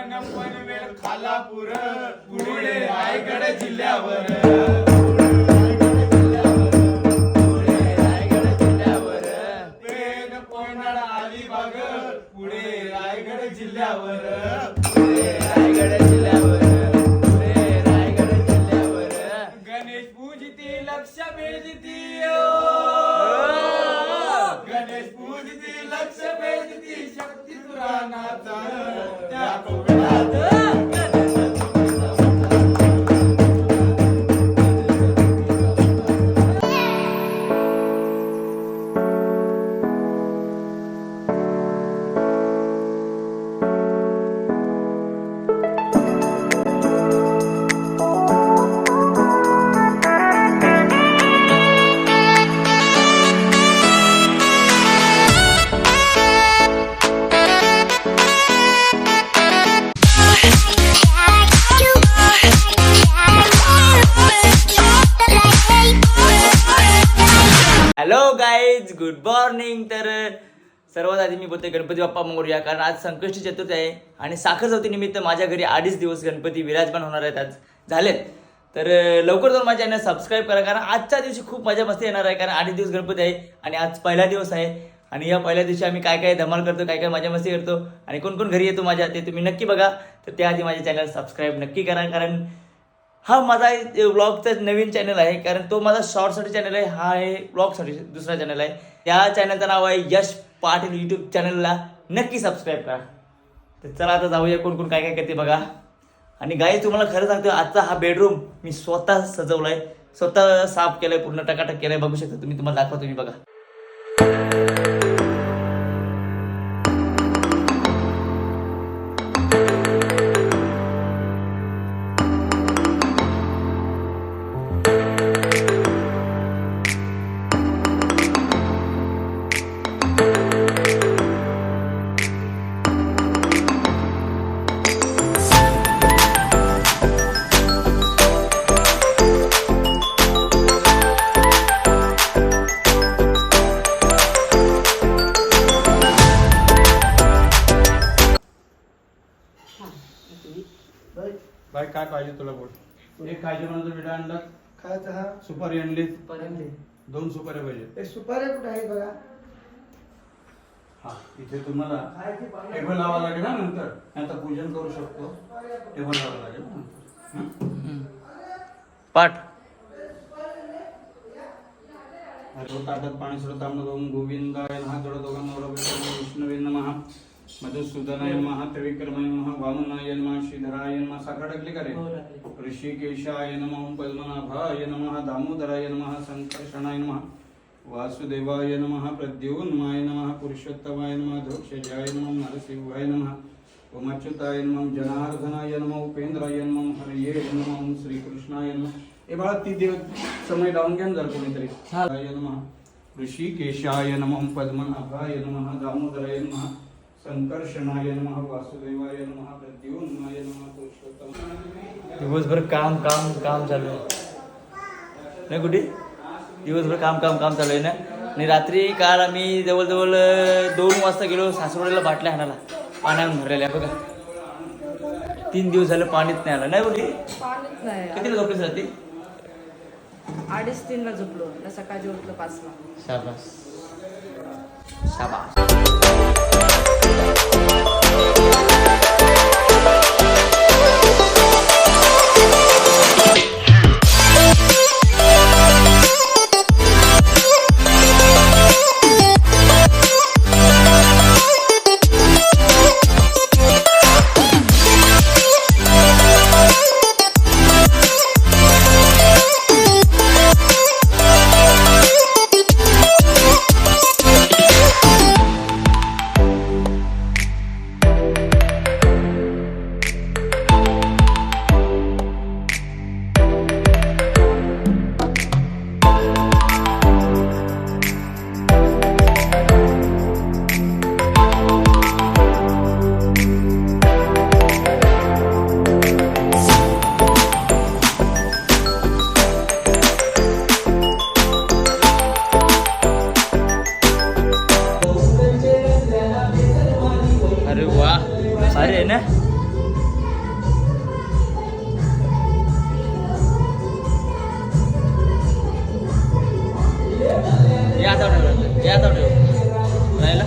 पनवेल खालापूर पुढे रायगड जिल्ह्यावर पेन पन्हाळा अलिबाग पुढे रायगड जिल्ह्यावर गणेश पूजिती लक्ष भेटती गणेश पूजिती लक्ष भेटती शक्ती पुराणात त्या कोकणात हॅलो गाईज, गुड मॉर्निंग. तर सर्वात आधी मी बोलतोय गणपती बाप्पा मोरया, कारण आज संकष्टी चतुर्थी आहे आणि साखर चौथी निमित्त माझ्या घरी 2.5 दिवस गणपती विराजमान होणार आहेत, आज झालेत. तर लवकर जाऊन माझ्या चॅनल सबस्क्राईब करा, कारण आजच्या दिवशी खूप मजा मस्ती येणार आहे, कारण 2.5 दिवस गणपती आहे आणि आज पहिला दिवस आहे. आणि या पहिल्या दिवशी आम्ही काय काय धमाल करतो, काय काय मजा मस्ती करतो आणि कोण कोण घरी येतो माझ्या, ते तुम्ही नक्की बघा. तर त्याआधी माझ्या चॅनल सबस्क्राईब नक्की करा, कारण हा माझा व्लॉगचा नवीन चॅनल आहे, कारण तो माझा शॉर्टसाठी चॅनल आहे, हा आहे व्लॉगसाठी दुसरा चॅनल आहे. त्या चॅनलचं नाव आहे यश पाटील. यूट्यूब चॅनलला नक्की सबस्क्राईब करा. तर चला आता जाऊया, कोण कोण काय काय करते बघा. आणि गाईज, तुम्हाला खरं सांगतो, आजचा हा बेडरूम मी स्वतः सजवलाय, स्वतः साफ केलाय, पूर्ण टकाटक केलाय. बघू शकता तुम्ही, तुम्हाला दाखवा, तुम्ही बघा. बाई काय पाहिजे तुला बोल. एक खायचे म्हणून विडा आणला, खायचा हा सुपारी आणली, 2 सुपाऱ्या पाहिजे. ते सुपाऱ्या कुठे आहे बघा. हा, इथे तुम्हाला टेबल लावा लागेल ना, नंतर आता पूजन करू शकतो. टेबल लावा लागेल ना. पाठ ताटात पाणी सोडत गोविंदाय नमः, जोड दोघांना विष्णुवे नमः, मधुसूदनाय नमः, त्रिविक्रमाय नमः, वामनाय नमः, श्रीधराय नमः. साखर टाकली का रे? ऋषिकेशाय नमः, पद्मनाभाय नमः, दामोदराय नमः, संकर्षणाय नमः, वासुदेवाय नमः, प्रद्युम्नाय नमः, पुरुषोत्तमाय नमः, ध्रुक्षजाय नमः, नरसिंहाय नमः, ओमच्युताय नमः, जनार्दनाय नमः, उपेंद्राय नमः, हरये नमः, श्रीकृष्णाय नमः. हे बाळा, ती देव समय लावून घ्या जर कोणीतरी. नमः ऋषिकेशाय नमः, पद्मनाभाय नमः, दामोदराय नमः, संकर्षणाय नमः, वासुदेवाय नमः, प्रद्युम्नाय नमः, पुरुषोत्तमाय. दिवसभर काम काम काम चालू आहे नाही कुठे, दिवसभर काम काम काम चालू आहे ना. आणि रात्री काल आम्ही जवळजवळ 2 वाजता गेलो सासवडीला, बाटल्या आणायला, पाण्यानं भरलेल्या बघा. 3 दिवस झालं पाणीच नाही आलं नाही बोलली. पाणीच नाही. कितीला झोपलीस रात्री? 2:30-3 झोपलो ना, सकाळी उठलो 5ला. शाबास शाबास. या आता राहिला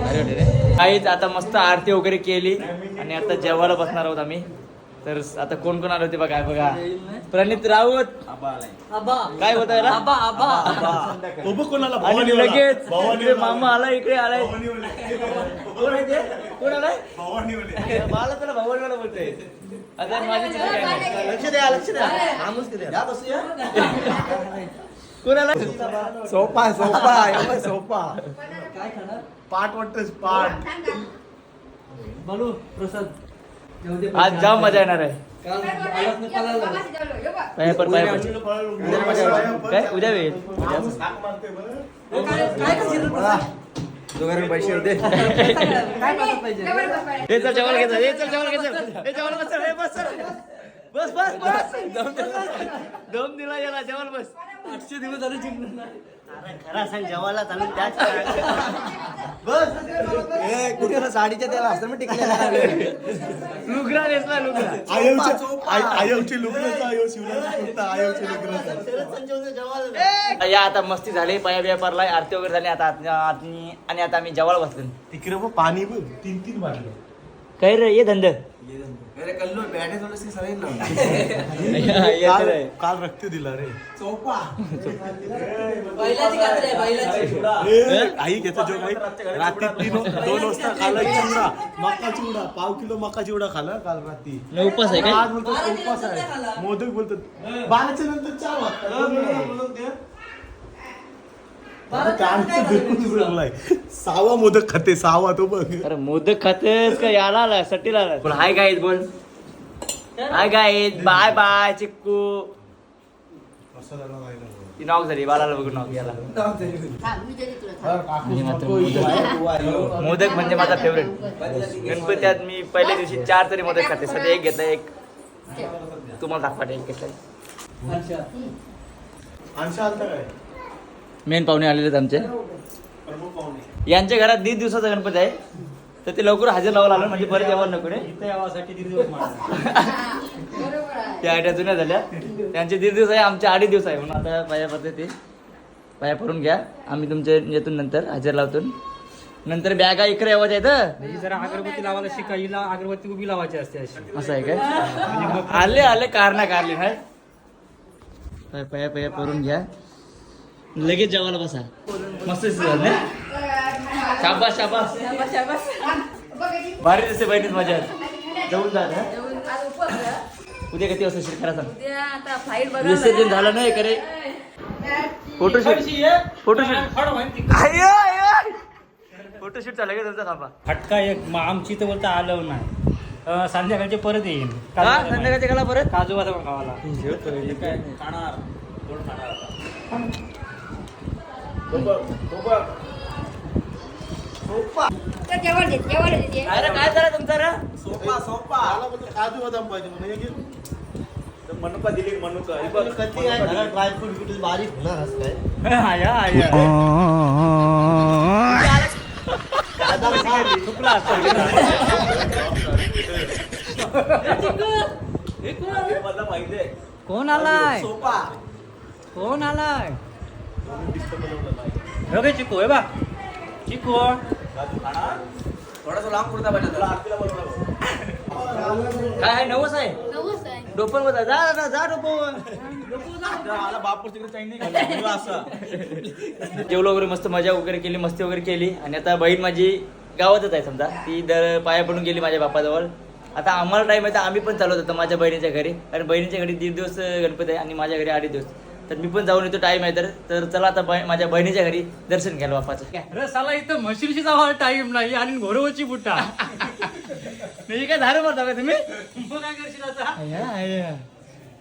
अरे वाटे रे काहीच आता मस्त आरती वगैरे केली आणि आता जेवायला बसणार आहोत आम्ही. तर आता कोण कोण आले होते बघा बघा. प्रणित राऊत काय होत आहे आणि लगेच इकडे मामा आला इकडे आलाय. कोण आहे ते? कोण आलाय? मला त्याला भवानीवाला बोलतोय. आता माझी लक्ष द्या लक्ष द्या कोण आला? सोपा सोपा सोपा पाठ वाटतच पाठ आज जाम मजा येणार आहे. पाया पड. काय उद्या वेळ पैसे होते हे चल जेवायला घ्यायचं हे चल जेवायला घ्यायचं हे जेवायला बस हे बस बस बस बस दम दिला याला जेवायला बस. 800 दिवस झाले जिंकणार. खरा सांग जेवायला चालून त्याच बस कुठे साडीच्या त्याला असतं मग टिकलेला लुगरा नेसला लुगरा. आयोची लुगडं आयोची या आता मस्ती झाली पाया बिया पडलाय आरती वगैरे झाली आता आणि आता आम्ही जेवायला बसलो. तिकडे बघ पाणी बघ 3-3 बाटल्या काय रे ये धंद काल रक्त दिला रे आई घेतो जो काही रात्री 2 वाजता खाला चिवडा मका चिवडा 1/2 किलो मका चिवडा खाला काल रात्री. उपास आहे काय? आज बोलतो उपास आहे मोदक बोलतात 12च्या नंतर 4 वाजता 6वा मोदक खाते 6वा तो बघ. अरे मोदक खातेस का याला आला सट्टीला आला बोल. हाय गाईज बोल हाय गाईज बाय बाय चिक्कू. ती नॉक झाली बालाला बघून नॉक याला. मोदक म्हणजे माझा फेवरेट. गणपत्यात मी पहिल्या दिवशी 4 तरी मोदक खाते. सध्या एक घेतला एक तुम्हाला दाखवा एक घेतलाय. मेन पाहुणे आलेले आहेत आमचे. यांच्या घरात 1.5 दिवसाचा गणपती आहे तर ते लवकर हजर लावायला आलं म्हणजे परत यावं नको रे. यावासाठी 1.5 दिवस त्या आयडिया जुन्या झाल्या. त्यांचे 1.5 दिवस आहे आमचे 2.5 दिवस आहे म्हणून आता पाया पडते ते पाया पडून घ्या. आम्ही तुमच्या येतून नंतर हजर लावतो. नंतर बॅगा इकडे यावायच्या आहेत. जरा अगरबत्ती लावायला शिका. हिला अगरबत्ती उभी लावायची असते अशी. असं आहे काय? आले कारना कारली नाही पाया पाया पडून घ्या लगेच जेवायला बसा. मस्त झालं ना. शाबास शाबास भारी दिसते बहिणीच माझ्या जाऊन जा. उद्या किती वाजता शिर खरा सांग. विसर्जन झालं नाही करे फोटोशूट फोटोशूट चालू आहे तुमचा थांबा. फटका एक आमची तर बोलता आलं नाही. संध्याकाळचे परत येईन. संध्याकाळच्या काला परत काजू बदाम खावाला. अरे काय झालं तुमचं रे? काजू बदाम पाहिजे म्हणजे मनुका दिली मनुका ड्रायफ्रूट बारीक होणार आया आया कोण आलाय कोण आलाय? बघ चिकू हे बा चिकू थोडासा लांब कुर्ता पाहिजे तुला आरतीला बोलवलं. काय आहे नवस आहे डोपर बता जा जा डोपर. बापूर तिकडे चाईन नाही खाल्ला असं. जेवलो वगैरे मस्त मजा वगैरे केली मस्ती वगैरे केली आणि आता बहीण माझी गावातच आहे समजा. ती दर पाया पडून गेली माझ्या बापाजवळ. आता आम्हाला टाइम आहे तर आम्ही पण चालवत होतो माझ्या बहिणीच्या घरी. कारण बहिणीच्या घरी 1.5 दिवस गणपती आहे आणि माझ्या घरी 2.5 दिवस. तर मी पण जाऊन येतो टाइम आहे तर चला आता माझ्या बहिणीच्या घरी दर्शन घ्यायला बापाचं. रसाला इथं म्हशीची जावा टाइम नाही आणि घोरवची बुटा. मी काय धारू मारता का तुम्ही? मग काय करशील आता?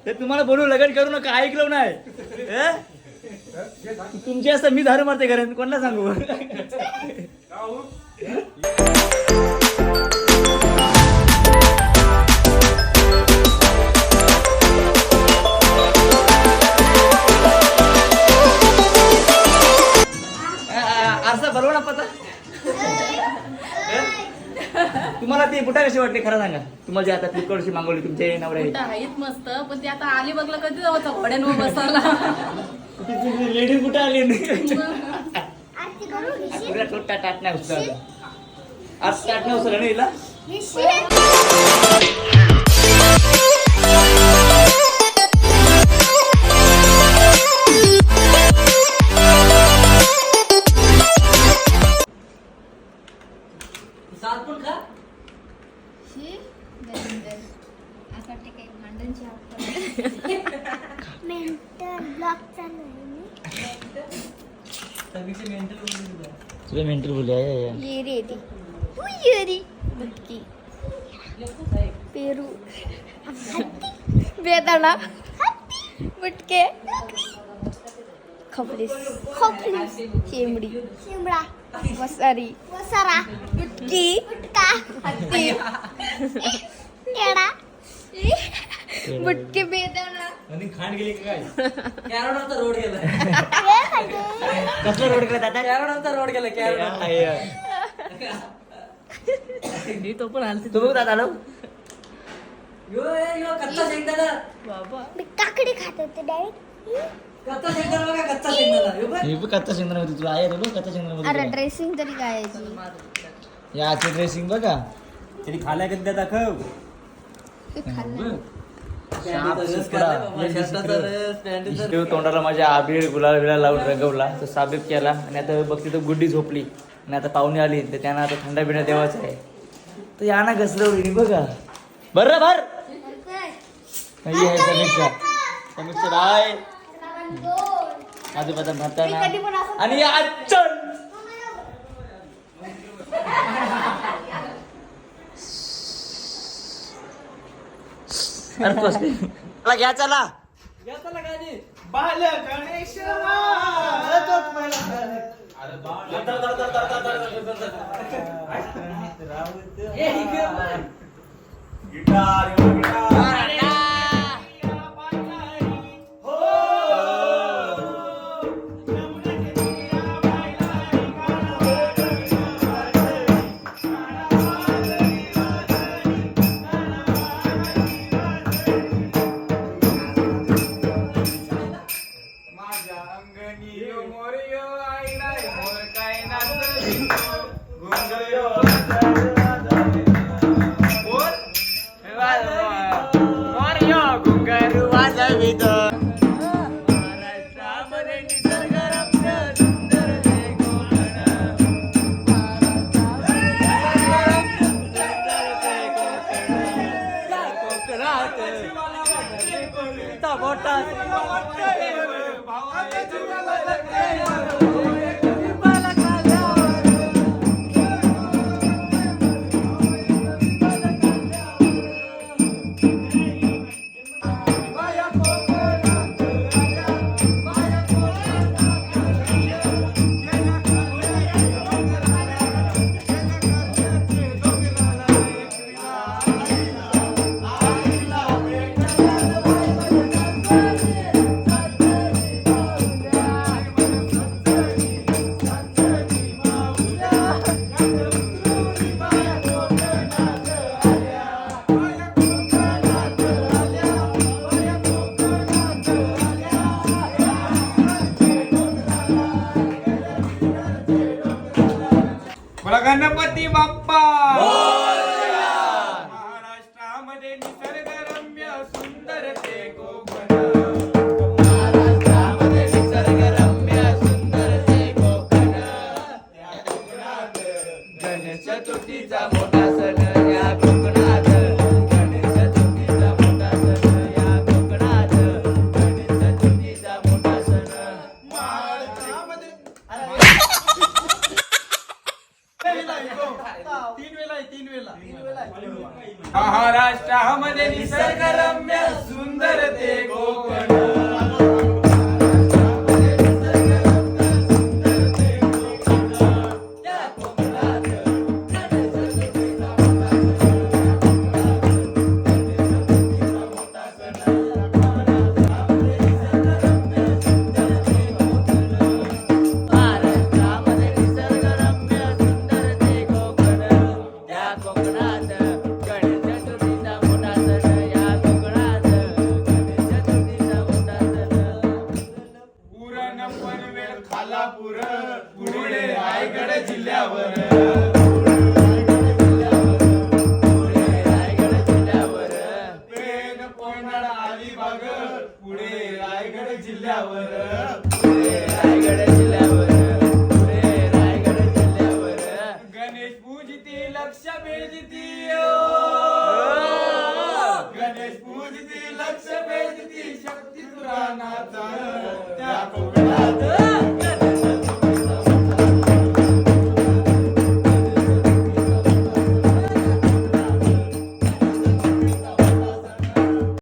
ते तुम्हाला बोलू लग्न करू नका ऐकलं नाही. तुमची असं मी धारू मारते घरात कोणाला सांगू. असं बरोबर ना पता. तुम्हाला ती बुटा कशी वाटली खरं सांगा. तुम्हाला जे आता फ्लिपकार्टची मागवली तुमचे नवऱ्याने आहेत मस्त पण ते आता अलिबागला कधी जावं घोड्यांवर बसायला. लेडीज कुठे आली पुरा टोटा टाट नाही उचलला आज टाट नाही उचलला ना हिला तुला मेंटल बोलले ये रेडी ये रे बुटकी पेरू बेदाणा बुटके खपलीस शेमडी शेमडा वसारी वसारा बुटकी बुटका हत्ती केडा बुटके बेदाणा आणि खांड गेली काय कॅरोडाचा रोड गेला कसला रोड केला दादा कॅरोडाचा रोड गेला कॅरोडा तो पण आलती तू बघ दादा लो यो यो कच्चा शेंगदाणा बाबा मी काकडी खात होते डायरेक्ट कच्चा शेंगदाणा बघा कच्चा शेंगदाणा यो बघ हे बघ कच्चा शेंगदाणा होती तुला आहे बघ कच्चा शेंगदाणा अरे होती ड्रेसिंग तरी काय याची याची ड्रेसिंग बघा तरी खाल्या कधी दाखव खाल्लं इष्टदेव तोंडाला माझ्या आबीर गुलाल बिलाल लावून रंगवला तो साबीत केला आणि आता बघ तिथं गुड्डी झोपली आणि आता पाहुणे आली तर त्यांना आता थंडा बिणा देवाचा आहे तर या ना घसरवली बघा बरं भर नाही आहे समीक्षा समीक्षा बाय आजोबाचा म्हातारा आणि आचल अरे कसं चला घ्या चला बाल गणेश गिटार बोला गणपती बाप्पा महाराष्ट्रामध्ये निसर्गरम्य सुंदर ते कोकण महाराष्ट्रामध्ये निसर्गरम्य सुंदर ते कोकण त्या कोकणात गणेश चतुर्थीचा मोठा सण या कोकणात गणेश चतुर्थीचा मोठा सण या कोकणात गणेश चतुर्थीचा मोठा सण महाराष्ट्रामध्ये महाराष्ट्रामध्ये निसर्गरम्य सुंदर ते कोकण जिल्ह्यावर पेन कोंडाळ अलिबाग पुढे रायगड जिल्ह्यावर गणेश पूजिती लक्ष भेजती गणेश पूजिती लक्ष भेजती शक्ती पुराणाचा